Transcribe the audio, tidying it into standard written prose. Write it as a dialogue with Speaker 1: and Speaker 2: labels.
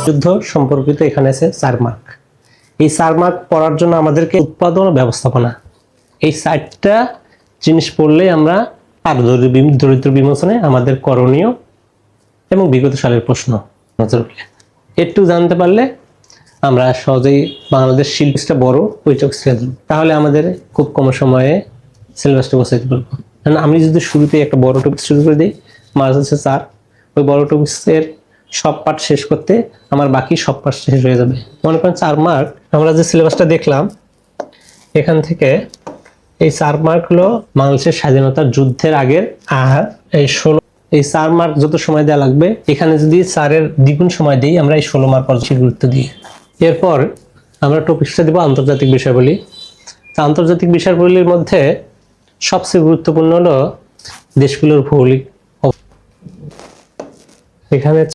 Speaker 1: যুদ্ধ সম্পর্কিত এখানে আছে 4 মার্ক। এই 4 মার্ক পড়ার জন্য আমাদেরকে উৎপাদন ও ব্যবস্থাপনা এই 4টা জিনিস পড়লেই আমরা দরিদ্র বিমোচনে আমাদের করণীয় এবং বিগত সালের প্রশ্ন একটু জানতে পারলে আমরা সহজেই বাংলাদেশ সিলেবাসটা বড় ওইটুকু তাহলে আমাদের খুব কম সময়ে সিলেবাসটা গোছাইতে পারবো। কারণ আমি যদি শুরুতে একটা বড় টপিক শুরু করে দিই, মার্চ হচ্ছে 4, ওই বড় টপিক্সের সব পার্ট শেষ করতে আমার বাকি সব পার্ট শেষ হয়ে যাবে। মনে করেন 4 মার্ক, আমরা যে সিলেবাসটা দেখলাম এখান থেকে এই 4 মার্ক হলো বাংলাদেশের স্বাধীনতার যুদ্ধের আগের, আর এই 16 এই 4 মার্ক যত সময় দেওয়া লাগবে এখানে যদি 4-এর দ্বিগুণ সময় দিই আমরা এই 16 মার্ক পর্যন্ত গুরুত্ব দিই। এরপর আমরা টপিকসটা দেব আন্তর্জাতিক বিষয়াবলী। আন্তর্জাতিক বিষয়াবলীর মধ্যে সবচেয়ে গুরুত্বপূর্ণ হলো দেশগুলোর ভৌগোলিক। এখানে